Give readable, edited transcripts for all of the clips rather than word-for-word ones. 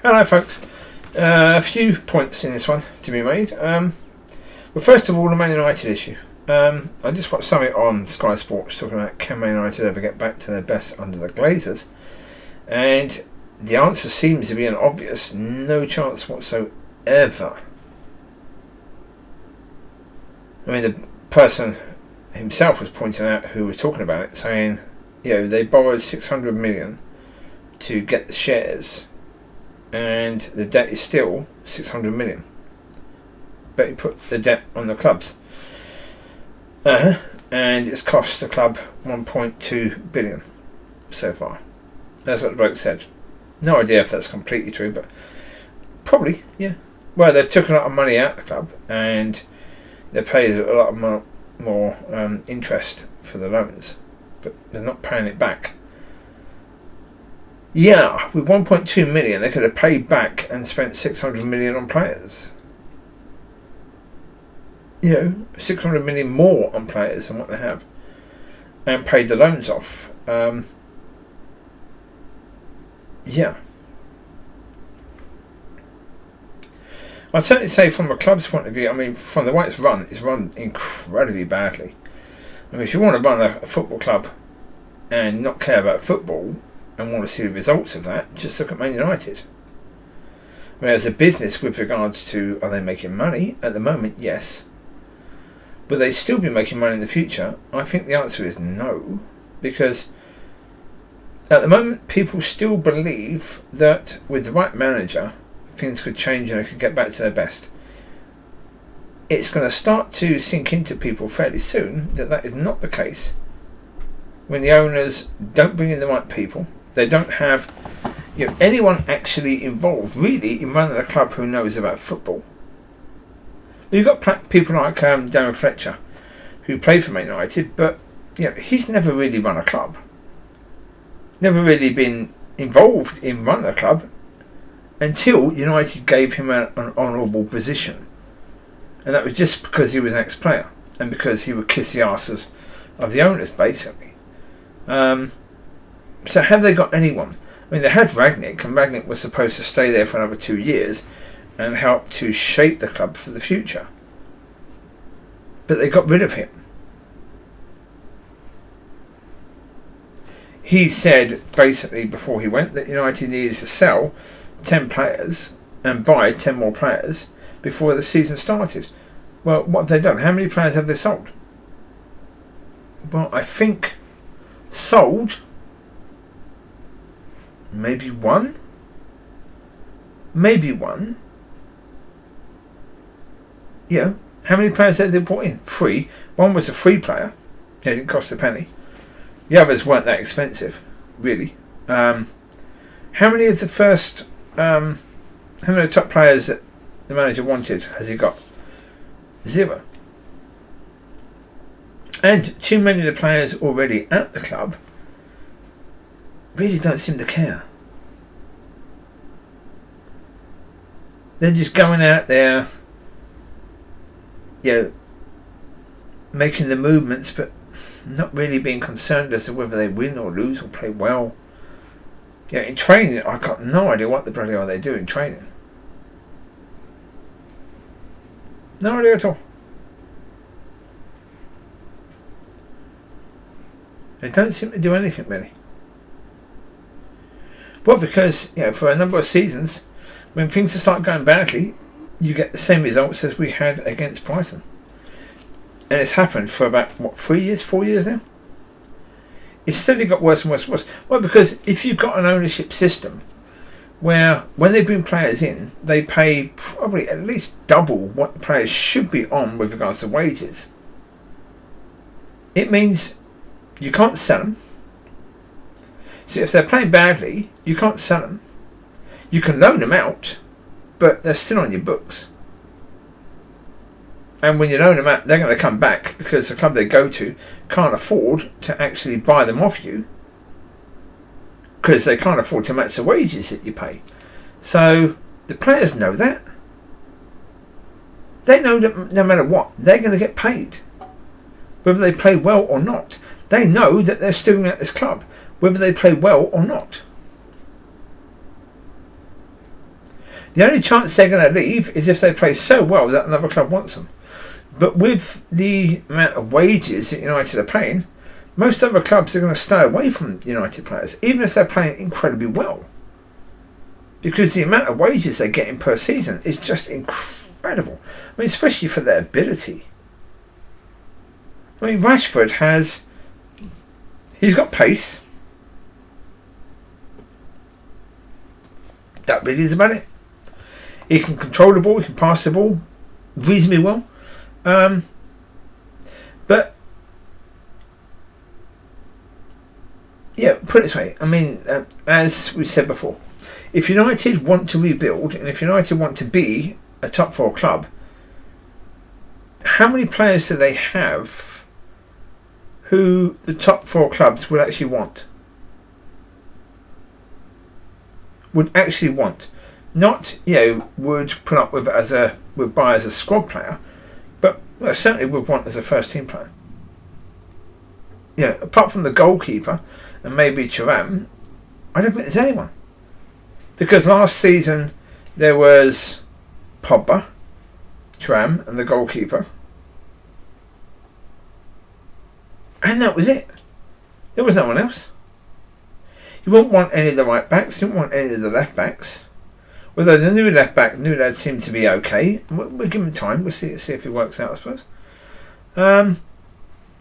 Hello folks, a few points in this one to be made. Well, first of all, the Man United issue. I just watched something on Sky Sports talking about can Man United ever get back to their best under the Glazers, and the answer seems to be an obvious no chance whatsoever. I mean, the person himself was pointing out who was talking about it, saying, they borrowed 600 million to get the shares, and the debt is still 600 million. But you put the debt on the clubs, and it's cost the club 1.2 billion so far. That's what the bloke said. No idea if that's completely true, but probably, yeah. Well, they've taken a lot of money out of the club, and they paid a lot of more interest for the loans, but they're not paying it back. Yeah, with 1.2 million, they could have paid back and spent 600 million on players. 600 million more on players than what they have, and paid the loans off. Yeah. I'd certainly say from a club's point of view, I mean, from the way it's run incredibly badly. I mean, if you want to run a football club and not care about football and want to see the results of that, just look at Man United. I mean, as a business with regards to, are they making money? At the moment, yes. Will they still be making money in the future? I think the answer is no, because at the moment people still believe that with the right manager things could change and they could get back to their best. It's going to start to sink into people fairly soon that is not the case when the owners don't bring in the right people. They don't have anyone actually involved really in running a club who knows about football. You've got people like Darren Fletcher, who played for Man United, but he's never really run a club. Never really been involved in running a club until United gave him an honourable position. And that was just because he was an ex-player and because he would kiss the arses of the owners, basically. So have they got anyone? I mean, they had Rangnick, and Rangnick was supposed to stay there for another 2 years and help to shape the club for the future. But they got rid of him. He said, basically, before he went, that United needed to sell 10 players and buy 10 more players before the season started. Well, what have they done? How many players have they sold? Well, I think sold maybe one. How many players have they brought in? 3. One was a free player. It didn't cost a penny. The others weren't that expensive, really. How many of the first, how many of the top players that the manager wanted has he got? 0. And too many of the players already at the club really don't seem to care. They're just going out there, making the movements, but not really being concerned as to whether they win or lose or play well. In training, I've got no idea what the bloody hell they do in training. No idea at all. They don't seem to do anything really. Well, because for a number of seasons, when things start going badly, you get the same results as we had against Brighton. And it's happened for about, 4 years now? It's steadily got worse and worse and worse. Well, because if you've got an ownership system where when they bring players in, they pay probably at least double what the players should be on with regards to wages, it means you can't sell them. So if they're playing badly, you can't sell them. You can loan them out, but they're still on your books. And when you loan them out, they're going to come back because the club they go to can't afford to actually buy them off you because they can't afford to match the wages that you pay. So the players know that. They know that no matter what, they're going to get paid. Whether they play well or not. They know that they're still at this club, whether they play well or not. The only chance they're going to leave is if they play so well that another club wants them. But with the amount of wages that United are paying, most other clubs are going to stay away from United players, even if they're playing incredibly well. Because the amount of wages they're getting per season is just incredible. I mean, especially for their ability. I mean, Rashford he's got pace. That really is about it. He can control the ball, he can pass the ball reasonably well. But yeah, put it this way. I mean, as we said before, if United want to rebuild and if United want to be a top 4 club, how many players do they have who the top 4 clubs would actually want? Would actually want. Not, would put up with would buy as a squad player, but certainly would want as a first team player. Apart from the goalkeeper and maybe Thuram, I don't think there's anyone. Because last season there was Pogba, Thuram and the goalkeeper. And that was it. There was no one else. You wouldn't want any of the right backs, you wouldn't want any of the left backs. Although the new left back, Nuno, seemed to be okay. We'll give him time. We'll see if he works out, I suppose.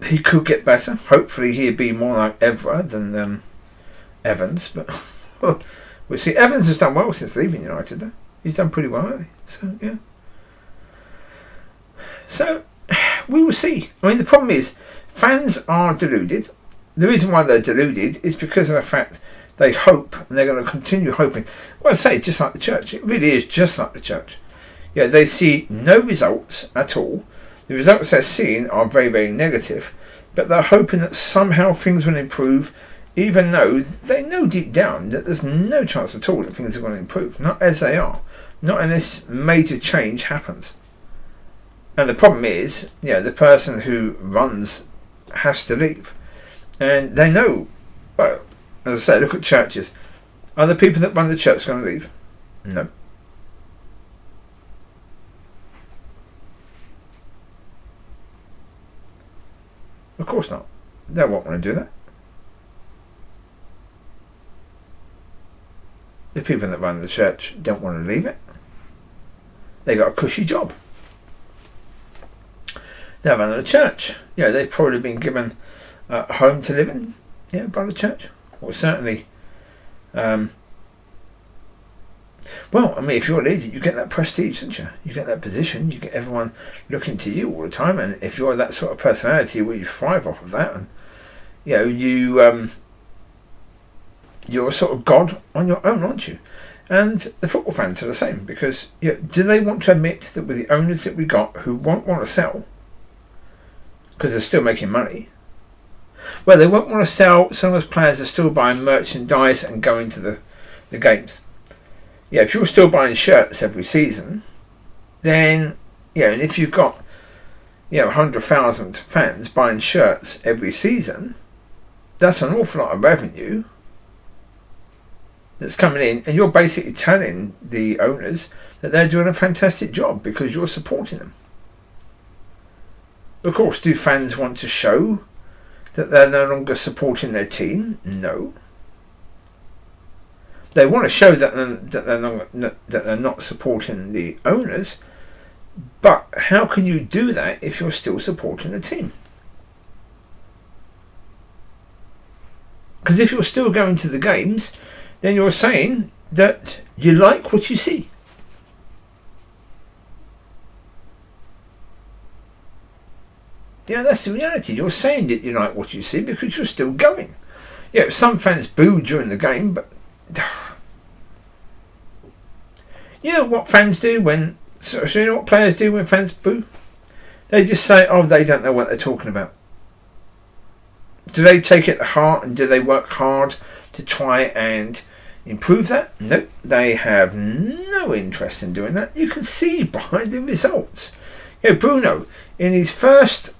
He could get better. Hopefully he'd be more like Evra than Evans. But we'll see. Evans has done well since leaving United, though. He's done pretty well, hasn't he? So, yeah. So, we will see. I mean, the problem is, fans are deluded. The reason why they're deluded is because of the fact they hope, and they're going to continue hoping. Well, I say it's just like the church. It really is just like the church. They see no results at all. The results they're seeing are very, very negative. But they're hoping that somehow things will improve, even though they know deep down that there's no chance at all that things are going to improve. Not as they are. Not unless major change happens. And the problem is, the person who runs has to leave. And they know, well, as I say, look at churches. Are the people that run the church going to leave? No. Of course not. They won't want to do that. The people that run the church don't want to leave it. They got a cushy job. They're running the church. They've probably been given a home to live in, by the church. Or certainly, well, I mean, if you're a leader, you get that prestige, don't you? You get that position, you get everyone looking to you all the time, and if you're that sort of personality where you thrive off of that, and you're a sort of god on your own, aren't you? And the football fans are the same, because do they want to admit that with the owners that we got who won't want to sell because they're still making money? Well, they won't want to sell. Some of those players are still buying merchandise and going to the games. If you're still buying shirts every season, then and if you've got 100,000 fans buying shirts every season, that's an awful lot of revenue that's coming in, and you're basically telling the owners that they're doing a fantastic job because you're supporting them. Of course, do fans want to show that they're no longer supporting their team? No. They want to show that they're not supporting the owners, but how can you do that if you're still supporting the team? Because if you're still going to the games, then you're saying that you like what you see. That's the reality. You're saying that you like what you see because you're still going. Some fans boo during the game, but you know what fans do when... So you know what players do when fans boo? They just say, oh, they don't know what they're talking about. Do they take it to heart and do they work hard to try and improve that? Nope, they have no interest in doing that. You can see by the results. Bruno, in his first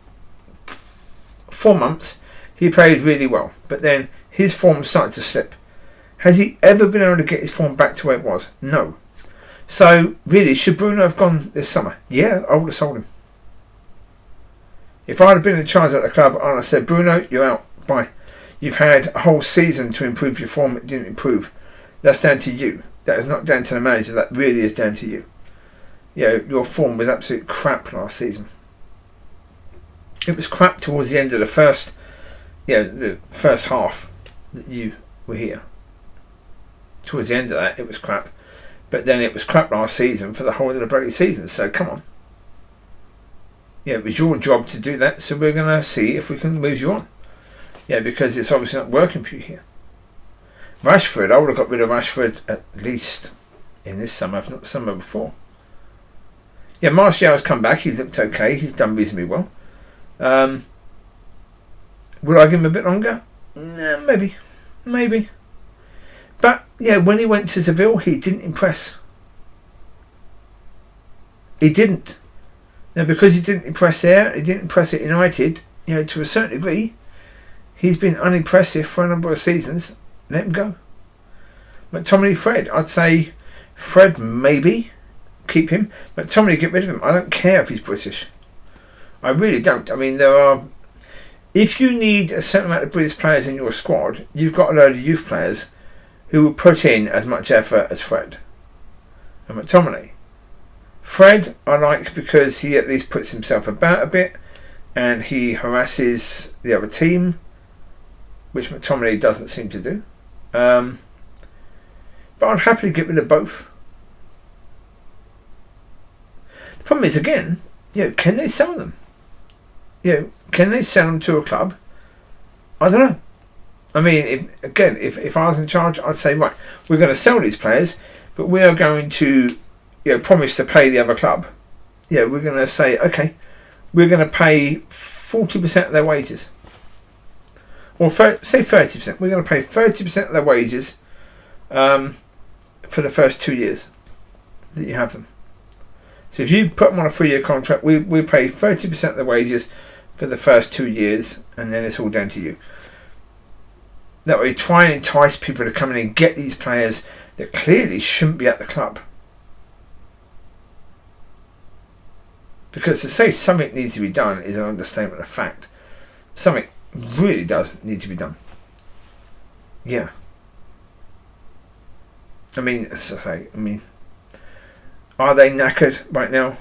4 months, he played really well, but then his form started to slip. Has he ever been able to get his form back to where it was? No. So, really, should Bruno have gone this summer? Yeah, I would have sold him. If I'd have been in charge at the club, I'd have said, Bruno, you're out. Bye. You've had a whole season to improve your form. It didn't improve. That's down to you. That is not down to the manager. That really is down to you. Your form was absolute crap last season. It was crap towards the end of the first half that you were here. Towards the end of that, it was crap. But then it was crap last season for the whole of the bloody season. So come on. It was your job to do that. So we're going to see if we can move you on. Because it's obviously not working for you here. Rashford, I would have got rid of Rashford at least in this summer, if not the summer before. Martial's come back. He's looked okay. He's done reasonably well. Would I give him a bit longer? Nah, maybe. But when he went to Seville, he didn't impress. He didn't. Now, because he didn't impress there, he didn't impress at United. To a certain degree, he's been unimpressive for a number of seasons. Let him go. McTominay, Fred. I'd say Fred maybe. Keep him. McTominay, get rid of him. I don't care if he's British. I really don't. I mean, if you need a certain amount of British players in your squad, you've got a load of youth players who will put in as much effort as Fred and McTominay. Fred I like because he at least puts himself about a bit and he harasses the other team, which McTominay doesn't seem to do. But I'd happily get rid of both. The problem is, again, can they sell them? Can they sell them to a club? I don't know. I mean, if I was in charge, I'd say, right, we're going to sell these players, but we are going to promise to pay the other club. We're going to say, okay, we're going to pay 40% of their wages. Or say 30%. We're going to pay 30% of their wages for the first 2 years that you have them. So if you put them on a 3-year contract, we pay 30% of the wages for the first 2 years, and then it's all down to you. That way, try and entice people to come in and get these players that clearly shouldn't be at the club. Because to say something needs to be done is an understatement of fact. Something really does need to be done. I mean, as I say, are they knackered right now,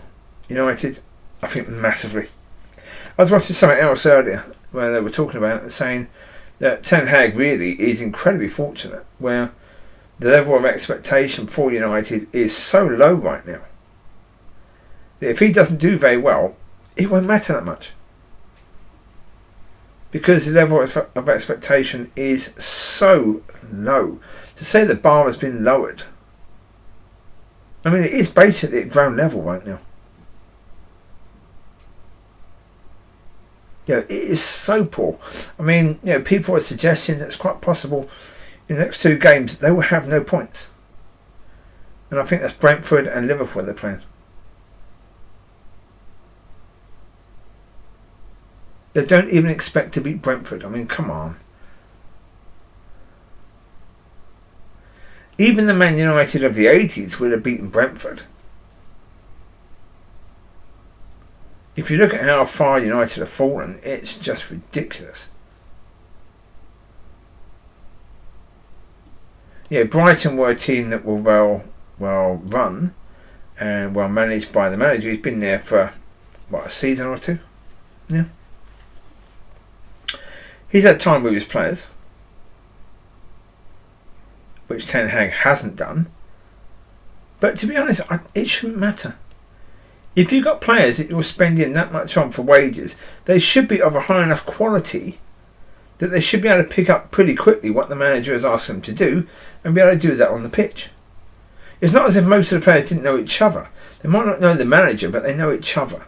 United? I think massively. I was watching something else earlier where they were talking about it, saying that Ten Hag really is incredibly fortunate, where the level of expectation for United is so low right now that if he doesn't do very well, it won't matter that much. Because the level of expectation is so low. To say the bar has been lowered, I mean, it is basically at ground level right now. It is so poor. I mean, people are suggesting that it's quite possible in the next 2 games they will have no points. And I think that's Brentford and Liverpool they're playing. They don't even expect to beat Brentford. I mean, come on. Even the Man United of the 80s would have beaten Brentford. If you look at how far United have fallen, it's just ridiculous. Brighton were a team that were well run and well managed by the manager. He's been there for, a season or 2? Yeah. He's had time with his players, which Ten Hag hasn't done. But to be honest, it shouldn't matter. If you've got players that you're spending that much on for wages, they should be of a high enough quality that they should be able to pick up pretty quickly what the manager has asked them to do and be able to do that on the pitch. It's not as if most of the players didn't know each other. They might not know the manager, but they know each other.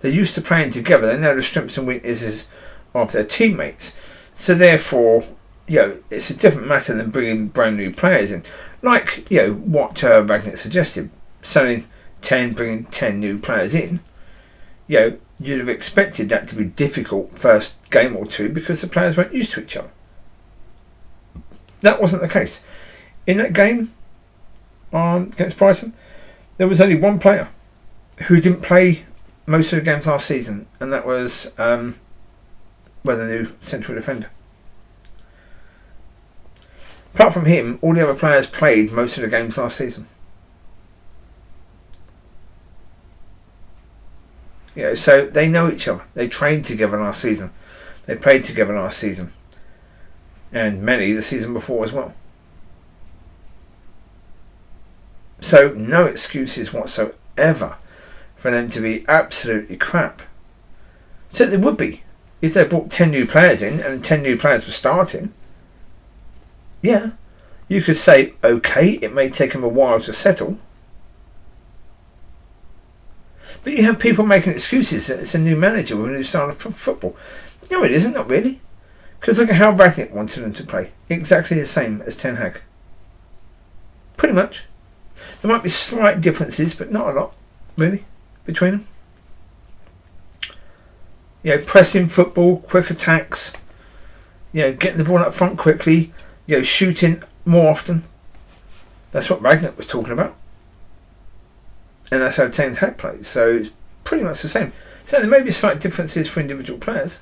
They're used to playing together. They know the strengths and weaknesses of their teammates. So therefore, it's a different matter than bringing brand new players in. Like, what Ragnick suggested, selling 10, bringing 10 new players in. You'd have expected that to be difficult first game or 2 because the players weren't used to each other. That wasn't the case. In that game, against Brighton, there was only one player who didn't play most of the games last season, and that was the new central defender. Apart from him, all the other players played most of the games last season. So they know each other. They trained together last season. They played together last season. And many the season before as well. So no excuses whatsoever for them to be absolutely crap. So there would be if they brought 10 new players in and 10 new players were starting. Yeah, you could say, okay, it may take them a while to settle. But you have people making excuses that it's a new manager with a new style of football. No, it isn't, not really. Because look at how Ragnick wanted them to play. Exactly the same as Ten Hag. Pretty much. There might be slight differences, but not a lot, really, between them. Pressing football, quick attacks, getting the ball up front quickly, shooting more often. That's what Ragnick was talking about. And that's how Ten Hag plays. So it's pretty much the same. So there may be slight differences for individual players.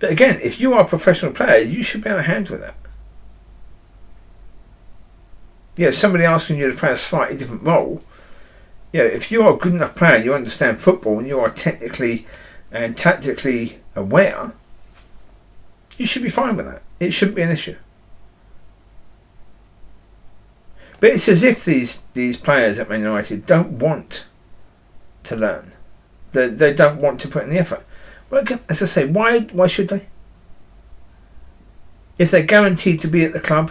But again, if you are a professional player, you should be able to handle that. Somebody asking you to play a slightly different role. If you are a good enough player and you understand football and you are technically and tactically aware, you should be fine with that. It shouldn't be an issue. But it's as if these players at Man United don't want to learn. They don't want to put in the effort. Well, again, as I say, why should they? If they're guaranteed to be at the club,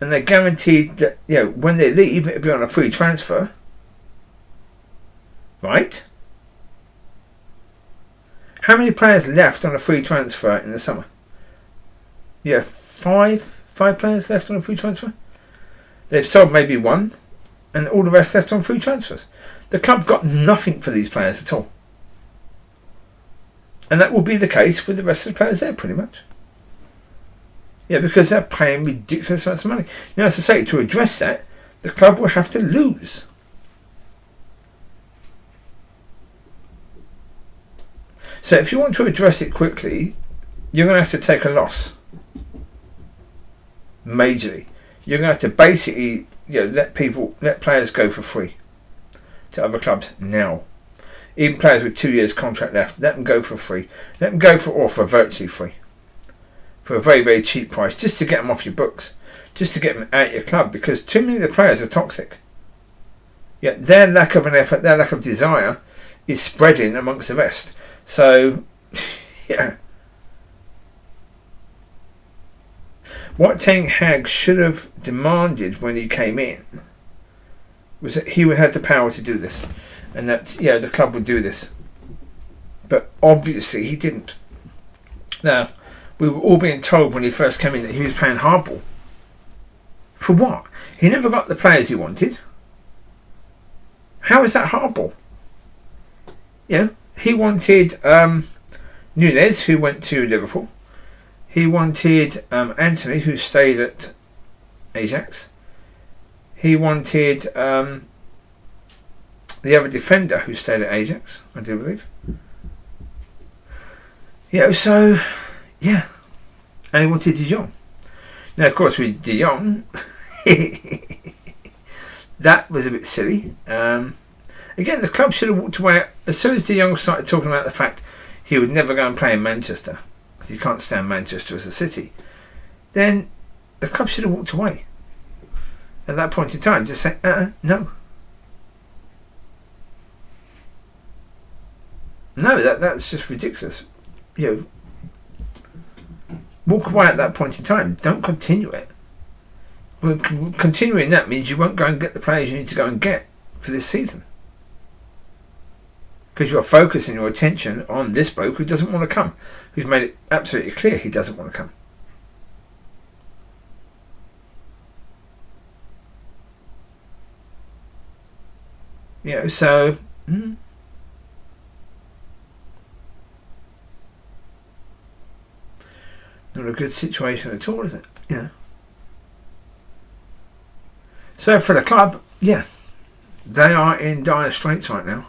and they're guaranteed that when they leave it'll be on a free transfer, right? How many players left on a free transfer in the summer? Five players left on a free transfer. They've sold maybe one, and all the rest left on free transfers. The club got nothing for these players at all. And that will be the case with the rest of the players there, pretty much. Because they're paying ridiculous amounts of money. Now, as I say, to address that, the club will have to lose. So if you want to address it quickly, you're going to have to take a loss. Majorly. You're going to have to basically let players go for free to other clubs now. Even players with 2 years contract left, let them go for free. Let them go for virtually free. For a very, very cheap price, just to get them off your books. Just to get them out of your club, because too many of the players are toxic. Their lack of an effort, their lack of desire is spreading amongst the rest. So, What Ten Hag should have demanded when he came in was that he would have the power to do this, and that the club would do this. But obviously he didn't. Now, we were all being told when he first came in that he was playing hardball. For what? He never got the players he wanted. How is that hardball? He wanted Nunez, who went to Liverpool. He wanted Anthony, who stayed at Ajax. He wanted the other defender, who stayed at Ajax, I do believe. And he wanted De Jong. Now, of course, with De Jong, that was a bit silly. Again, the club should have walked away as soon as De Jong started talking about the fact he would never go and play in Manchester, because he can't stand Manchester as a city. Then the club should have walked away at that point in time. Just say, no. No, that's just ridiculous. Walk away at that point in time. Don't continue it. Well, continuing that means you won't go and get the players you need to go and get for this season. Because you're focusing your attention on this bloke who doesn't want to come. Who's made it absolutely clear he doesn't want to come. So... Not a good situation at all, is it? So for the club, yeah, they are in dire straits right now.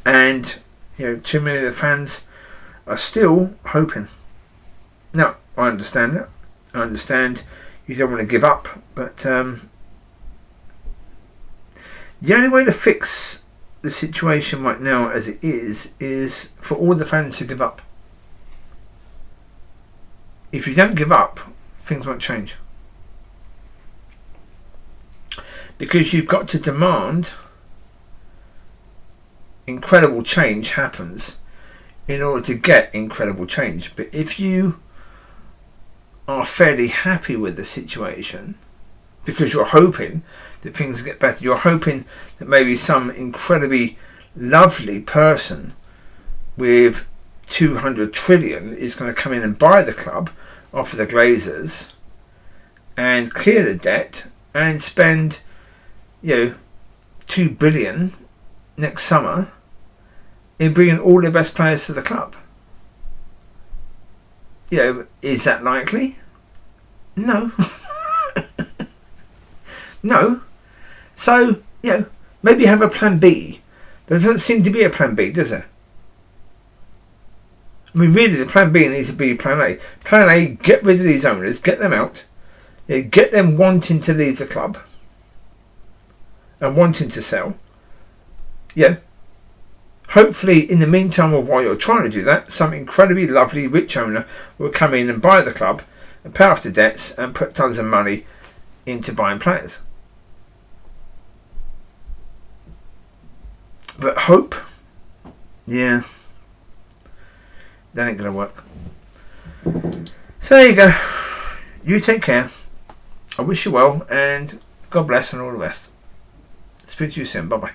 And too many of the fans are still hoping. Now, I understand that. I understand you don't want to give up, but the only way to fix the situation right now as it is for all the fans to give up. If you don't give up, things won't change. Because you've got to demand incredible change happens in order to get incredible change. But if you are fairly happy with the situation, because you're hoping that things get better, you're hoping that maybe some incredibly lovely person with 200 trillion is going to come in and buy the club off of the Glazers and clear the debt and spend 2 billion next summer in bringing all the best players to the club. Is that likely? No. No. So, maybe have a plan B. There doesn't seem to be a plan B, does there? I mean, really, the plan B needs to be plan A. Plan A, get rid of these owners, get them out, get them wanting to leave the club and wanting to sell. Hopefully, in the meantime, or while you're trying to do that, some incredibly lovely rich owner will come in and buy the club and pay off the debts and put tons of money into buying players. But hope, that ain't going to work. So there you go. You take care. I wish you well, and God bless and all the rest. Speak to you soon. Bye-bye.